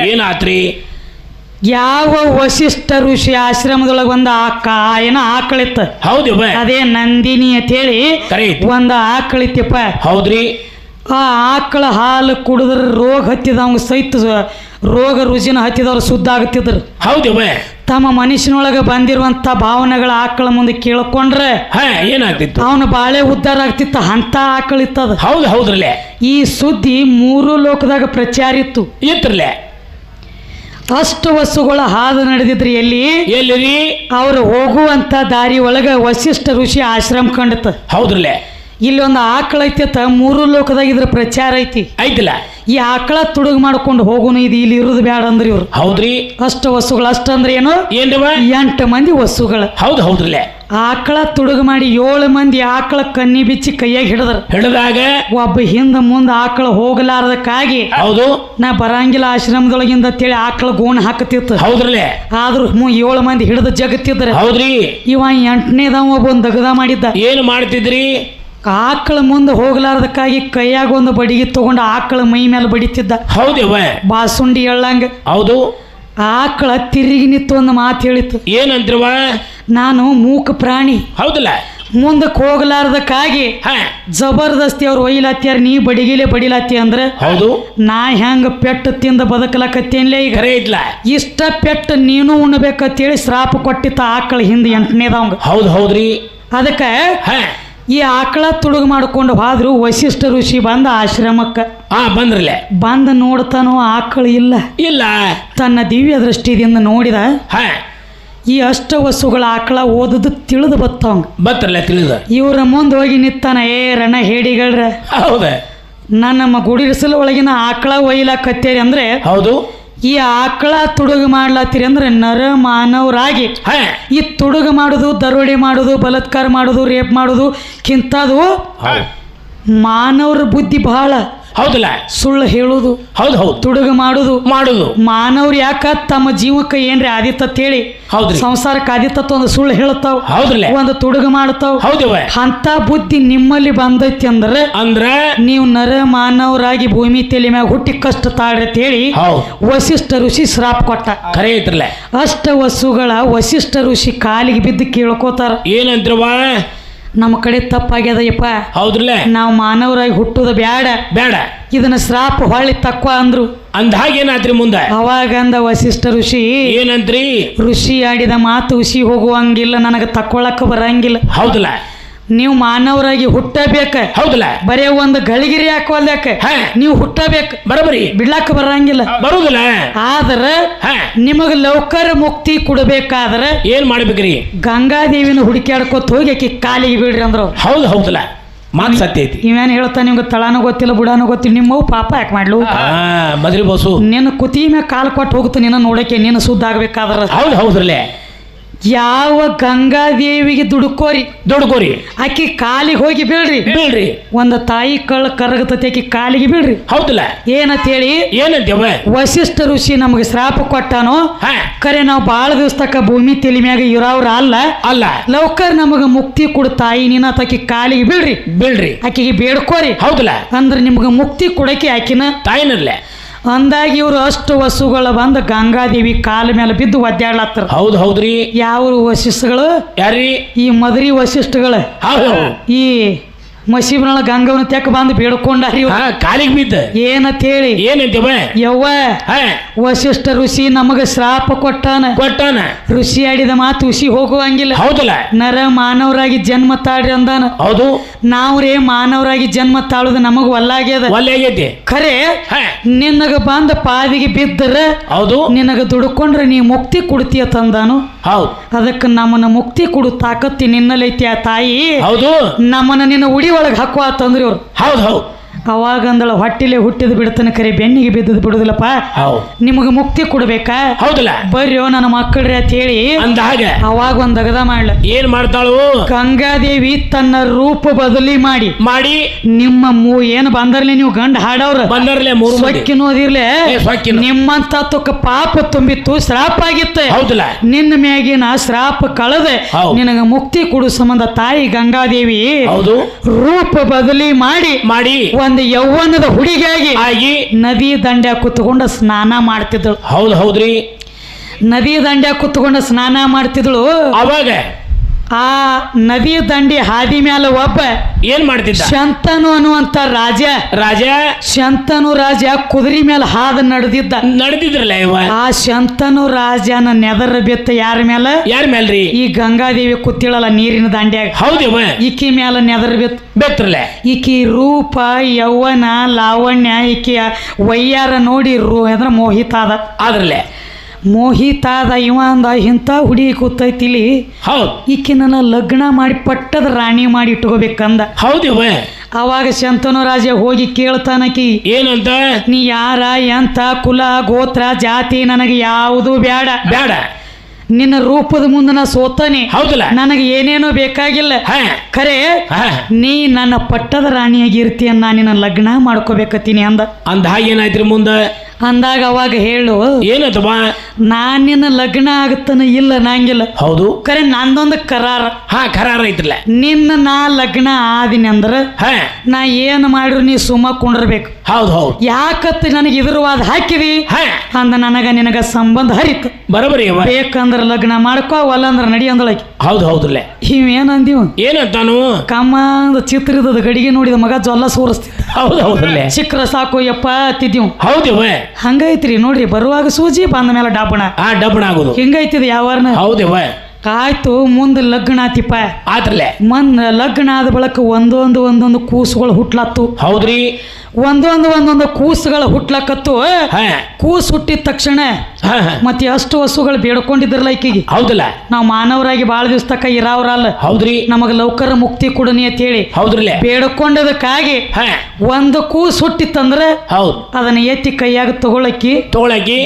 ಏನಾತ್ರಿ? ಯಾವ ವಶಿಷ್ಠ ಋಷಿ ಆಶ್ರಮದೊಳಗ ಒಂದು ಆಕಳಿತ್ತ. ಹೌದು ಅದೇ ನಂದಿನಿ ಅಂತ ಹೇಳಿ ಒಂದು ಆಕಳಿತ್ತಪ್ಪ. ಹೌದ್ರಿ. ಆ ಆಕಳ ಹಾಲು ಕುಡಿದ್ರ ರೋಗ ಹತ್ತಿದವಂಗ ಸಹಿತ ರೋಗ ರುಜಿನ ಹತ್ತಿದವ್ರು ಶುದ್ಧ ಆಗುತ್ತಿದ್ರು. ಹೌದು ತಮ್ಮ ಮನುಷ್ಯನೊಳಗೆ ಬಂದಿರುವಂತ ಭಾವನೆಗಳ ಆಕಳ ಮುಂದೆ ಕೇಳ್ಕೊಂಡ್ರೆ ಏನಾಗ್ತಿತ್ತು? ಅವನ ಬಾಳೆ ಉದ್ಧಾರ ಆಗ್ತಿತ್ತ. ಅಂತ ಆಕಳಿತ್ತದ. ಹೌದು ಹೌದ್ರಲ್ಲೇ. ಈ ಸುದ್ದಿ 3 ಲೋಕದಾಗ ಪ್ರಚಾರ ಇತ್ತು. ಇತ್ರಲ್ಲೇ ಅಷ್ಟು ವಸ್ತುಗಳ ಹಾದು ನಡೆದಿದ್ರಿ. ಎಲ್ಲಿ ಅವ್ರು ಹೋಗುವಂತ ದಾರಿ ಒಳಗ ವಶಿಷ್ಠ ಋಷಿ ಆಶ್ರಮ ಕಂಡತ. ಹೌದ್ರಲ್ಲೇ. ಇಲ್ಲಿ ಒಂದು ಆಕಳ ಐತಿ. 3 ಲೋಕದಾಗ ಇದ್ರ ಪ್ರಚಾರ ಐತಿ. ಐತಿಲ್ಲ. ಈ ಆಕಳ ತುಡುಗ್ ಮಾಡ್ಕೊಂಡು ಹೋಗುನು ಇದು ಇಲ್ಲಿ ಇರುದು ಬ್ಯಾಡ ಅಂದ್ರಿ ಇವ್ರು. ಹೌದ್ರಿ. ಅಷ್ಟು ವಸ್ತುಗಳು. ಅಷ್ಟ ಅಂದ್ರೆ ಏನು? 8 ಮಂದಿ ವಸ್ತುಗಳು. ಹೌದು ಹೌದ್ರಲ್ಲೇ. ಆಕಳ ತುಡುಗ ಮಾಡಿ 7 ಮಂದಿ ಆಕಳ ಕಣ್ಣಿ ಬಿಚ್ಚಿ ಕೈಯಾಗ ಹಿಡಿದಾಗ ಒಬ್ಬ ಹಿಂದ ಮುಂದ ಆಕಳ ಹೋಗಲಾರದಕ್ಕಾಗಿ ಹೌದು ನಾ ಬರಂಗಿಲ್ಲ ಆಶ್ರಮದೊಳಗಿಂದ ಅಂತೇಳಿ ಆಕಳ ಗೋಣ ಹಾಕತಿತ್ತು. ಹೌದ್ರಲ್ಲೇ. ಆದ್ರೂ 7 ಮಂದಿ ಹಿಡಿದ ಜಗತ್ತಿದ್ರ. ಹೌದ್ರಿ. ಇವ 8ನೇದವ ಒಬ್ಬ ಒಂದು ದಗದ ಮಾಡಿದ್ದ. ಏನು ಮಾಡ್ತಿದ್ರಿ? ಆಕಳ ಮುಂದೆ ಹೋಗಲಾರದಕ್ಕಾಗಿ ಕೈಯಾಗ ಒಂದು ಬಡಿಗೆ ತಗೊಂಡು ಆಕಳ ಮೈ ಮೇಲೆ ಬಡಿತಿದ್ದ. ಹೌದೇವ. ಬಾಸುಂಡಿ ಎಳ್ಳಂಗ. ಹೌದು. ಆಕಳ ತಿರುಗಿ ನಿತ್ತು ಒಂದು ಮಾತು ಹೇಳಿತ್ತು. ಏನಂದ್ರವ? ನಾನು ಮೂಕ ಪ್ರಾಣಿ. ಹೌದಲ್ಲ. ಮುಂದಕ್ಕೆ ಹೋಗಲಾರದಕ್ಕಾಗಿ ಜಬರ್ದಸ್ತಿ ಅವ್ರು ಒಯ್ಲಾತ್ಯಾರ, ನೀ ಬಡಿಗಿಲೆ ಬಡಿಲಾತಿ ಅಂದ್ರೆ ಹೌದು ನಾ ಹೆಂಗ ಪೆಟ್ಟು ತಿಂದ ಬದುಕಲಕತ್ತೇನ್ಲೇ ಈಗ. ಇಷ್ಟ ಪೆಟ್ಟು ನೀನು ಉಣ್ಣಬೇಕಂತೇಳಿ ಶ್ರಾಪ ಕೊಟ್ಟಿತ್ತ ಆಕಳ ಹಿಂದೆ 8ನೇದವಂಗ. ಹೌದು ಹೌದ್ರಿ. ಅದಕ್ಕೆ ಈ ಆಕಳ ತುಡುಗು ಮಾಡ್ಕೊಂಡು ಹೋದ್ರು. ವಶಿಷ್ಠ ಋಷಿ ಬಂದ ಆಶ್ರಮಕ್ಕ. ಬಂದ್ರಲ್ಲ. ಬಂದ ನೋಡ್ತಾನೋ ಆಕಳ ಇಲ್ಲ. ತನ್ನ ದಿವ್ಯ ದೃಷ್ಟಿದಿಂದ ನೋಡಿದ. ಈ ಅಷ್ಟ ವಸ್ತುಗಳ ಆಕಳ ಓದದು ತಿಳಿದು ಬತ್ತವಂಗ. ಇವ್ರ ಮುಂದೆ ಹೋಗಿ ನಿತ್ತಾನ. ರಣ ಹೇಡಿಗಳ್ರ, ಹೌದ ನನ್ನ ಗುಡಿಸಲ ಒಳಗಿನ ಆಕಳ ಒಯ್ಲಾಕತ್ತೇರಿ ಅಂದ್ರೆ ಹೌದು. ಈ ಆಕಳ ತುಡುಗು ಮಾಡ್ಲಾತ್ತೀರಿ ಅಂದ್ರೆ ನರ ಮಾನವರಾಗಿ ಈ ತುಡುಗು ಮಾಡುದು, ದರೋಡೆ ಮಾಡುದು, ಬಲಾತ್ಕಾರ ಮಾಡುದು, ರೇಪ್ ಮಾಡುದು ಕಿಂತದು ಮಾನವರ ಬುದ್ಧಿ ಬಹಳ. ಹೌದಲ್ಲ. ಸುಳ್ಳು ಹೇಳುದು, ಹೌದು ಹೌದು, ತುಡುಗು ಮಾಡುದು ಮಾನವ್ರು ಯಾಕ ತಮ್ಮ ಜೀವಕ್ಕೆ ಏನ್ರಿ ಆದಿತ್ತ ಹೇಳಿ ಸಂಸಾರಕ್ಕೆ ಆದಿತ್ತ ಒಂದು ಸುಳ್ಳು ಹೇಳ್ತಾವ. ಹೌದ್ರಲ್ಲ. ಒಂದು ತುಡುಗು ಮಾಡ್ತಾವ. ಅಂತ ಬುದ್ಧಿ ನಿಮ್ಮಲ್ಲಿ ಬಂದೈತಿ ಅಂದ್ರೆ ನೀವು ನರ ಮಾನವರಾಗಿ ಭೂಮಿ ತಲೆ ಮ್ಯಾಗ ಹುಟ್ಟಿ ಕಷ್ಟ ತಾಳ್ರಿ ಅಂತ ಹೇಳಿ ವಶಿಷ್ಠ ಋಷಿ ಶ್ರಾಪ್ ಕೊಟ್ಟ. ಅಷ್ಟ ವಸ್ತುಗಳ ವಶಿಷ್ಠ ಋಷಿ ಕಾಲಿಗೆ ಬಿದ್ದು ಕೇಳ್ಕೋತಾರ. ಏನಂದ್ರವ? ನಮ್ಮ ಕಡೆ ತಪ್ಪಾಗ್ಯದಯ್ಯಪ್ಪ. ಹೌದ್ರಲ್ಲ. ನಾವು ಮಾನವರಾಗಿ ಹುಟ್ಟುದ ಬ್ಯಾಡ, ಇದನ್ನ ಶ್ರಾಪ ಹೊಳ್ಳಿ ತಕ್ವ ಅಂದ್ರು. ಅಂದ ಹಾಗೇನಾದ್ರಿ ಮುಂದೆ? ಅವಾಗಂದ ವಶಿಷ್ಠ ಋಷಿ ಏನಂದ್ರಿ? ಋಷಿ ಆಡಿದ ಮಾತು ಹುಸಿ ಹೋಗುವಂಗಿಲ್ಲ, ನನಗೆ ತಕ್ಕೊಳಕ ಬರಂಗಿಲ್ಲ. ಹೌದಲ್ಲ. ನೀವು ಮಾನವರಾಗಿ ಹುಟ್ಟಬೇಕ. ಹೌದಲ್ಲ. ಬರೇ ಒಂದು ಗಳಿಗಿರಿ ಹಾಕೋಲ್ಯಾಕ ನೀವು ಹುಟ್ಟಬೇಕು. ಬರಬರಿ ಬಿಡ್ಲಾಕ ಬರಂಗಿಲ್ಲ. ಬರುದಿಲ್ಲ. ಆದ್ರೆ ನಿಮಗ ಲೌಕರ ಮುಕ್ತಿ ಕೊಡಬೇಕಾದ್ರೆ ಏನ್ ಮಾಡ್ಬೇಕ್ರಿ? ಗಂಗಾದೇವಿನ ಹುಡುಕ್ಯಾಡ್ಕೊತ ಹೋಗಿ ಆಕಿ ಕಾಲಿಗೆ ಬಿಡ್ರಿ ಅಂದ್ರು. ಹೌದು ಹೌದಲ್ಲ. ಮಾತು ಸತ್ಯ ಐತಿ. ಇವೇನು ಹೇಳ್ತಾ ನಿಮ್ಗೆ ತಳಾನು ಗೊತ್ತಿಲ್ಲ ಬುಡಾನು ಗೊತ್ತಿಲ್ಲ, ನಿಮ್ಮವು ಪಾಪ ಯಾಕೆ ಮಾಡ್ಲು? ಮದ್ರಿ ಬೋಸು ನಿನ್ನ ಕುತಿ ಮ್ಯಾಗ ಕಾಲು ಕೊಟ್ಟು ಹೋಗುತ್ತೆ ನಿನ್ನ ನೋಡಕ್ಕೆ, ನೀನು ಶುದ್ಧ ಆಗ್ಬೇಕಾದ್ರ. ಹೌದು ಹೌದ್ರಲ್ಲೇ. ಯಾವ ಗಂಗಾದೇವಿಗೆ ದುಡುಕೋರಿ ಆಕಿ ಕಾಲಿಗೆ ಹೋಗಿ ಬೀಳ್ರಿ. ಒಂದು ತಾಯಿ ಕಳ್ಳ ಕರಗತತಿ ಆಕಿ ಕಾಲಿಗೆ ಬೀಳ್ರಿ. ಹೌದಲ್ಲ. ಏನಂತ ಹೇಳಿ ವಶಿಷ್ಠ ಋಷಿ ನಮಗೆ ಶ್ರಾಪ ಕೊಟ್ಟಾನೋ ಕರೆ ನಾವು ಬಾಳ ದಿವಸ ತಕ್ಕ ಭೂಮಿ ತಲೆ ಮ್ಯಾಗ ಇರೋವ್ರ ಅಲ್ಲ ಲೌಕರ್ ನಮಗ ಮುಕ್ತಿ ಕೊಡು ತಾಯಿ, ನೀನ ಆಕಿ ಕಾಲಿಗೆ ಬೀಳ್ರಿ ಆಕಿಗೆ ಬೇಡ್ಕೋರಿ. ಹೌದಲ್ಲ. ಅಂದ್ರೆ ನಿಮ್ಗ ಮುಕ್ತಿ ಕೊಡಕ್ಕೆ ಆಕಿನ ತಾಯಿನಲ್ಲೇ ಅಂದಾಗಿ ಇವರು ಅಷ್ಟು ವಸ್ತುಗಳು ಬಂದು ಗಂಗಾದೇವಿ ಕಾಲ ಮೇಲೆ ಬಿದ್ದು ಒದ್ದಾಡ್ಲತ್ತಾರ. ಹೌದು ಹೌದ್ರಿ. ಯಾವ ವಶಿಷ್ಠಗಳು? ಯಾರೀ? ಈ ಮದರಿ ವಶಿಷ್ಠಗಳು. ಈ ಮಸೀಬ್ನೊಳ ಗಂಗವನ ತೆಕ್ಕ ಬಂದು ಬೇಡ್ಕೊಂಡಾರಿ ಕಾಲಿಗೆ ಬಿದ್ದ. ಏನಂತ ಹೇಳಿ? ಯವ್ವ ವಶಿಷ್ಠ ಋಷಿ ನಮಗ ಶ್ರಾಪ ಕೊಟ್ಟಾನ. ಋಷಿ ಆಡಿದ ಮಾತು ಹುಸಿ ಹೋಗುವಂಗಿಲ್ಲ. ಹೌದಲ್ಲ. ನರ ಮಾನವರಾಗಿ ಜನ್ಮ ತಾಳ್ರಿ ಅಂದಾನ. ಹೌದು. ನಾವ್ರೇ ಮಾನವರಾಗಿ ಜನ್ಮ ತಾಳುದು ನಮಗ ಒಲ್ಲಾಗ್ಯದ. ಖರೆ ನಿನಗ ಬಂದ ಪಾದಿಗೆ ಬಿದ್ದರ ಹೌದು ನಿನಗ ದುಡ್ಕೊಂಡ್ರೆ ನೀ ಮುಕ್ತಿ ಕೊಡ್ತೀಯ ತಂದಾನು. ಹೌದು. ಅದಕ್ಕೆ ನಮ್ಮನ್ನ ಮುಕ್ತಿ ಕೊಡು ತಾಕತ್ತಿ ನಿನ್ನಲ್ಲೈತಿ ಆ ತಾಯಿ. ಹೌದು. ನಮ್ಮನ್ನ ನಿನ್ನ ಉಡಿ ಒಳಗೆ ಹಾಕುವ ತಂದ್ರಿ ಅವ್ರು. ಹೌದು. ಅವಾಗಂದಳ ಹೊಟ್ಟಿಲೆ ಹುಟ್ಟಿದ್ ಬಿಡ್ತಾನೆ, ಕರೆ ಬೆನ್ನಿಗೆ ಬಿದ್ದದ್ ಬಿಡುದಿಲ್ಲಪ್ಪ. ನಿಮಗ ಮುಕ್ತಿ ಕೊಡ್ಬೇಕಾ? ಹೌದಲ್ಲ. ಬರ್ರಿ ನನ್ನ ಮಕ್ಕಳ್ರಿ ಅಂತ ಹೇಳಿ ಅಂದಾಗ ಅವಾಗ ಒಂದ್ ಅಗದ ಮಾಡ್ಲ. ಏನ್ ಮಾಡ್ತಾಳು? ಗಂಗಾದೇವಿ ತನ್ನ ರೂಪ ಬದಲಿ ಮಾಡಿ ನಿಮ್ಮ ಏನು ಬಂದರ್ಲೆ ನೀವು ಗಂಡ ಹಾಡವ್ರ ಬಂದರ್ಲೆ ಸೊಕ್ಕಿನೋದಿರ್ಲೆ ನಿಮ್ಮಂತ ತುಕ್ಕ ಪಾಪ ತುಂಬಿತ್ತು, ಶ್ರಾಪ ಆಗಿತ್ತು. ಹೌದಲ್ಲ. ನಿನ್ನ ಮ್ಯಾಗಿನ ಶ್ರಾಪ ಕಳೆದೆ ನಿನಗ ಮುಕ್ತಿ ಕೊಡು ಸಂಬಂಧ ತಾಯಿ ಗಂಗಾದೇವಿ ರೂಪ ಬದಲಿ ಮಾಡಿ ಒಂದು ಯೌವನದ ಹುಡುಗಿಯಾಗಿ ಆಗಿ ನದಿ ದಂಡ್ಯ ಕುತ್ಕೊಂಡು ಸ್ನಾನ ಮಾಡ್ತಿದ್ದಳು. ಹೌದ್ರಿ. ನದಿ ದಂಡ್ಯ ಕುತ್ಕೊಂಡು ಸ್ನಾನ ಮಾಡ್ತಿದ್ಳು. ಅವಾಗ ಆ ನದಿ ದಂಡಿ ಹಾದಿ ಮ್ಯಾಲ ಒಬ್ಬ ಏನ್ ಮಾಡ್ತಿದ್ದ? ಶಂತನು ಅನ್ನುವಂತ ರಾಜ ಶಂತನು ರಾಜ ಕುದುರೆ ಮೇಲೆ ಹಾದ ನಡೆದಿದ್ರಲ್ಲ ಇವ. ಆ ಶಂತನು ರಾಜನ ನೆದರ ಬಿತ್ತ ಯಾರ ಮೇಲ್ರಿ? ಈ ಗಂಗಾದೇವಿ ಕೂತಿಳಲ್ಲ ನೀರಿನ ದಂಡ್ಯಾಗ. ಹೌದಿವ. ಈಕಿ ಮೇಲೆ ನೆದರ ಬೆತ್ರಲ್ಲ. ಈಕಿ ರೂಪ ಯೌವನ ಲಾವಣ್ಯ ಈಕಿಯ ವಯ್ಯಾರ ನೋಡಿ ಅಂದ್ರೆ ಮೋಹಿತ ಆದ್ರಲ್ಲೇ ಮೋಹಿತಾದ ಇವ ಅಂದ ಇಂಥ ಹುಡುಗಿ ಕೂತೈತಿಲಿ. ಹೌದು. ಈಕಿ ನನ್ನ ಲಗ್ನ ಮಾಡಿ ಪಟ್ಟದ ರಾಣಿ ಮಾಡಿ ಇಟ್ಕೋಬೇಕಂದ. ಹೌದಿವ. ಅವಾಗ ಶಂತನು ರಾಜ ಹೋಗಿ ಕೇಳ್ತಾನಕಿ ಏನಂತ? ನೀ ಯಾರ ಎಂತ ಕುಲ ಗೋತ್ರ ಜಾತಿ ನನಗೆ ಯಾವುದು ಬೇಡ ಬೇಡ. ನಿನ್ನ ರೂಪದ ಮುಂದೆ ನಾ ಸೋತಾನೆ. ಹೌದಲ್ಲ. ನನಗೆ ಏನೇನೋ ಬೇಕಾಗಿಲ್ಲ. ಖರೆ ನೀ ನನ್ನ ಪಟ್ಟದ ರಾಣಿಯಾಗಿ ಇರ್ತೀಯ, ನಾ ನಿನ್ನ ಲಗ್ನ ಮಾಡ್ಕೋಬೇಕತ್ತೀನಿ ಅಂದ ಹಾಗೇನಾಯ್ತ್ರಿ ಮುಂದೆ? ಅಂದಾಗ ಅವಾಗ ಹೇಳು ಏನತ್ತಮ್ಮ? ನಾನ್ ನಿನ್ನ ಲಗ್ನ ಆಗತ್ತನ ಇಲ್ಲ ನಂಗಿಲ್ಲ. ಹೌದು. ಖರೆ ನಂದೊಂದು ಕರಾರ. ಕರಾರ ಐತ್ರಲ್ಲ. ನಿನ್ನ ನಾ ಲಗ್ನ ಆದಿನಿ ಅಂದ್ರ ನಾ ಏನ್ ಮಾಡ್ರು ನೀ ಸುಮ್ಮ ಕುಂಡಿರ್ಬೇಕು. ಹೌದು ಹೌದು. ಯಾಕತ್ ನನಗೆ ಇದ್ರವಾದ ಹಾಕಿದಿ ಅಂದ ನನಗ ನಿನಗ ಸಂಬಂಧ ಹರಿತು. ಬರಬರಿ. ಬೇಕಂದ್ರ ಲಗ್ನ ಮಾಡ್ಕೋ, ಅಲ್ಲ ಅಂದ್ರ ನಡಿ ಅಂದಳಕಿ. ಹೌದು ಹೌದ್ರಲ್ಲ. ಇವೇನಂದಿವ್ ಏನಂತಾನು? ಕಮ್ಮಂದ ಚಿತ್ರದ ಗಡಿಗೆ ನೋಡಿದ ಮಗ ಜೊಲ್ಲ ಸೂರಿಸ್ತಿದ್ದ. ಹೌದು ಹೌದ್ರಲ್ಲ. ಸಿಕ್ರ ಸಾಕು ಯಪ್ಪ ಅತ್ತಿದ್ದೀವ್. ಹೌದಿವ. ಹಂಗೈತ್ರಿ ನೋಡ್ರಿ, ಬರುವಾಗ ಸೂಜಿ ಬಂದ ಮೇಲೆ ಡಬ್ಬಣ ಆಗೋದು ಹಿಂಗೈತಿದ ಯಾವಾರನ. ಹೌದಿವ. ಆಯ್ತು ಮುಂದೆ ಲಗ್ನ ಆತಿಪ್ಪ ಆತ್ರಲೆ. ಲಗ್ನ ಆದ ಬಳಕ ಒಂದೊಂದು ಕೂಸುಗಳು ಹುಟ್ಲತ್ತು. ಹೌದ್ರಿ. ಒಂದೊಂದು ಕೂಸುಗಳು ಹುಟ್ಲಕತ್ತು. ಕೂಸು ಹುಟ್ಟಿದ ತಕ್ಷಣ ಮತ್ತೆ ಅಷ್ಟು ಹಸುಗಳು ಬೇಡ್ಕೊಂಡಿದ್ರಲ್ಲ ಈಕಿಗೆ. ಹೌದಲ್ಲ. ನಾವು ಮಾನವರಾಗಿ ಬಾಳ ದಿವಸ ತಕ್ಕ ಇರಾವ್ರಲ್ಲ. ಹೌದ್ರಿ. ನಮಗ ಲೌಕರ ಮುಕ್ತಿ ಕೊಡನಿ ಅಂತ ಹೇಳಿ ಹೌದ್ರಲ್ಲ ಬೇಡ್ಕೊಂಡದಕ್ಕಾಗಿ ಒಂದು ಕೂಸು ಹುಟ್ಟಿತ್ತಂದ್ರ ಹೌದು ಅದನ್ನ ಎತ್ತಿ ಕೈಯಾಗ ತಗೊಳಕಿ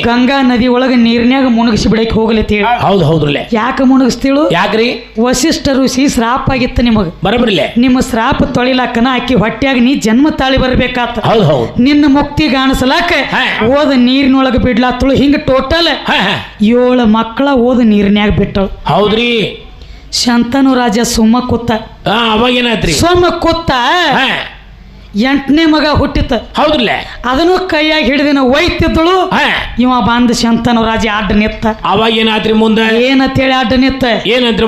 ಗಂಗಾ ನದಿ ಒಳಗ ನೀರಿನ್ಯಾಗ ಮುಣಗಿಸಿ ಬಿಡಕ್ಕೆ ಹೋಗ್ಲತ್ತಿ. ಹೌದು ಹೌದ್ರಲ್ಲ. ಯಾಕೆ ಮುಣಗಿಸ್ತೀಳು? ಯಾಕ್ರಿ? ವಸಿಷ್ಠ ಋಷಿ ಶ್ರಾಪ ಆಗಿತ್ತ ನಿಮಗ. ಬರಬರಿಲ್ಲ. ನಿಮ್ಮ ಶ್ರಾಪ ತೊಳಿಲಾಕನ ಆಕಿ ಹೊಟ್ಯಾಗ ನೀ ಜನ್ಮ ತಾಳಿ ಬರ್ಬೇಕಾತ. ಹೌದು ಹೌದು. ನಿನ್ನ ಮುಕ್ತಿ ಗಾಣಿಸಲಾಕ ಓದ ನೀರಿನೊಳಗ ಬಿಡ್ಲಾತಳು. ಹಿಂಗ ಟೋಟಲ್ 7 ಮಕ್ಕಳ ಓದ ನೀರಿನ್ಯಾಗ ಬಿಟ್ಟಳು. ಹೌದ್ರಿ. ಶಂತನು ರಾಜ ಸುಮ್ಮ ಕೂತ. ಅವಾಗ ಏನಾಯ್ತ್ರಿ? ಸುಮ್ಮ ಕೂತ 8ನೇ ಮಗ ಹುಟ್ಟಿತ. ಹೌದ್ರಲ್ಲ. ಅದನ್ನು ಕೈಯಾಗಿ ಹಿಡಿದಿನ ಒಯ್ತಿದ್ದಳು. ಇವ ಬಂದ ಶಂತನು ರಾಜ ಅಡ್ಡ ನಿತ್ತ. ಅವಾಗ ಏನಾತ್ರಿ ಮುಂದೆ? ಏನಂತೇಳಿ ಅಡ್ಡ ನಿತ್ತ. ಏನಂತ್ರ?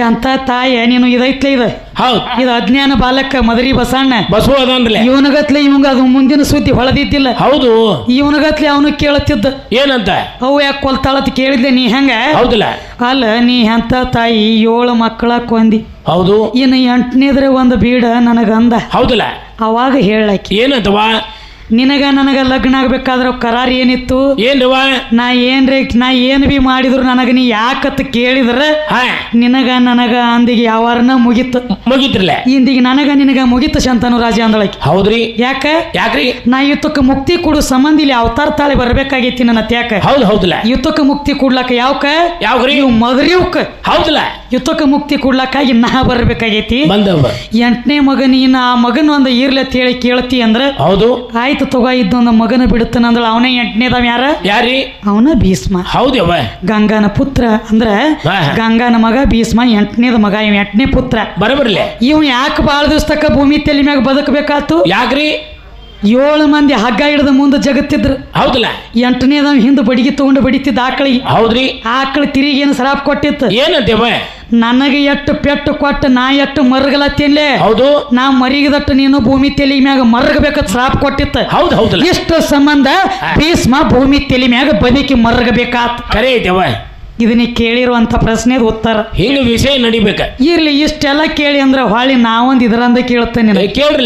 ಅಂತ ತಾಯ ನೀನು ಇದೈತ್ಲೆ ಇದು. ಹೌದು. ಇದು ಅಜ್ಞಾನ ಬಾಲಕ ಮದರಿ ಬಸಣ್ಣ ಬಸವ ಅದನ್ರಲ್ಲ. ಇವನಗತ್ಲೆ ಇವಂಗ ಅದು ಮುಂದಿನ ಸುದ್ದಿ ಹೊಳದಿದ್ದಿಲ್ಲ. ಹೌದು. ಇವನಗತ್ಲೆ ಅವನು ಕೇಳುತ್ತಿದ್ದ. ಏನಂತ? ಅವು ಯಾಕೆ ಕೊಲ್ತಾಳತ್ ಕೇಳಿದ್ಲೆ ನೀ ಹೆಂಗ? ಹೌದಲ್ಲ. ಅಲ್ಲ ನೀ ಅಂತ ತಾಯಿ 7 ಮಕ್ಕಳ ಕೊಂದಿ. ಹೌದು. ಇನ್ನು 8ನೇದ್ರೆ ಒಂದು ಬೀಡ ನನಗಂದ. ಹೌದಲ್ಲ. ಅವಾಗ ಹೇಳಕಿ ಏನಂತವಾ? ನನಗ ಲಗ್ನ ಆಗ್ಬೇಕಾದ್ರ ಕರಾರ್ ಏನಿತ್ತು? ಏನ್ರವ? ನಾ ಏನ್ ಬಿ ಮಾಡಿದ್ರು ನನಗ ನೀ ಯಾಕತ್ ಕೇಳಿದ್ರ ನನಗ ಅಂದಿಗೆ ಯಾವಾರನ ಮುಗಿತ್ರಲ್ಲ. ಇಂದಿಗೆ ನಿನಗ ಮುಗಿತು ಶಂತನು ರಾಜ ಅಂದಳಕಿ. ಹೌದ್ರಿ. ಯಾಕ್ರಿ? ನಾ ಯುತ್ತಕ್ಕೆ ಮುಕ್ತಿ ಕೊಡು ಸಂಬಂಧ ಇಲ್ಲಿ ಅವತಾರ ತಾಳಿ ಬರ್ಬೇಕಾಗೈತಿ ನನ್ನ ತ್ಯಾಕ. ಹೌದು ಹೌದಲ್ಲ. ಯುತ್ತಕ್ಕೆ ಮುಕ್ತಿ ಕೊಡ್ಲಾಕ ಯಾವ್ರಿ ಮದ್ರಿವ್ಕ. ಹೌದಲ್ಲ. ಯುತ್ತಕ್ಕೆ ಮುಕ್ತಿ ಕೊಡ್ಲಾಕಾಗಿ ನಾ ಬರ್ಬೇಕಾಗೈತಿ. 8ನೇ ಮಗನ ಆ ಮಗನ ಒಂದು ಇರ್ಲತ್ ಹೇಳಿ ಕೇಳ್ತಿ ಅಂದ್ರ ಹೌದು ಆಯ್ತು ತಗೋ ಇದ್ದೊಂದು ಮಗನ ಬಿಡುತ್ತಾನ ಅಂದಳ. ಅವನೇ 8ನೇದವ ಯಾರಿ? ಅವನ ಭೀಷ್ಮ. ಹೌದವ. ಗಂಗಾನ ಪುತ್ರ ಅಂದ್ರ ಗಂಗಾನ ಮಗ ಭೀಷ್ಮ 8ನೇದ ಮಗ. ಇವ್ 8ನೇ ಪುತ್ರ. ಬರಬರ್ಲಿ. ಇವ್ ಯಾಕೆ ಬಾಳ ದಿವಸ ತಕ್ಕ ಭೂಮಿ ತಲೆ ಮ್ಯಾಗ ಬದುಕಬೇಕಾತು? ಯಾಕ್ರಿ? 7 ಮಂದಿ ಹಗ್ಗ ಹಿಡಿದ ಮುಂದೆ ಜಗತ್ತಿದ್ರು. ಹೌದಲ್ಲ. 8ನೇದವ ಹಿಂದೆ ಬಡಿಗೆ ತಗೊಂಡು ಬಡಿತಿದ್ದ ಆಕಳಿಗೆ. ಹೌದ್ರಿ. ಆಕಳ ತಿರುಗಿ ಏನು ಸರಾಪ್ ಕೊಟ್ಟಿತ್ತು. ಏನಂತೇವ? ನನಗೆ ಎಷ್ಟು ಪೆಟ್ಟು ಕೊಟ್ಟು ನಾ ಎಷ್ಟು ಮರಗಲತ್ತೇನ್ಲೆ. ಹೌದು. ನಾ ಮರಿಗದಟ್ಟು ನೀನು ಭೂಮಿ ತೆಲಿ ಮ್ಯಾಗ ಮರಗಬೇಕತ್ ಶ್ರಾಪ್ ಕೊಟ್ಟಿತ್ತು. ಹೌದು ಹೌದಲ್ಲ. ಇಷ್ಟು ಸಂಬಂಧ ಭೀಷ್ಮ ಭೂಮಿ ತೆಲಿ ಮ್ಯಾಗ ಬದುಕಿ ಮರಗಬೇಕಾತ. ಕರೆ ಐತೆವ. ಇದನ್ನ ಕೇಳಿರುವಂತ ಪ್ರಶ್ನೆ ಉತ್ತರ ಹಿಂಗ ವಿಷಯ ನಡಿಬೇಕ. ಇರ್ಲಿ ಇಷ್ಟೆಲ್ಲ ಕೇಳಿ ಅಂದ್ರ ಹೊಳ್ಳಿ ನಾವೊಂದು ಇದರಂದ ಕೇಳ್ತೇನೆ. ಕೇಳ್ರಿ.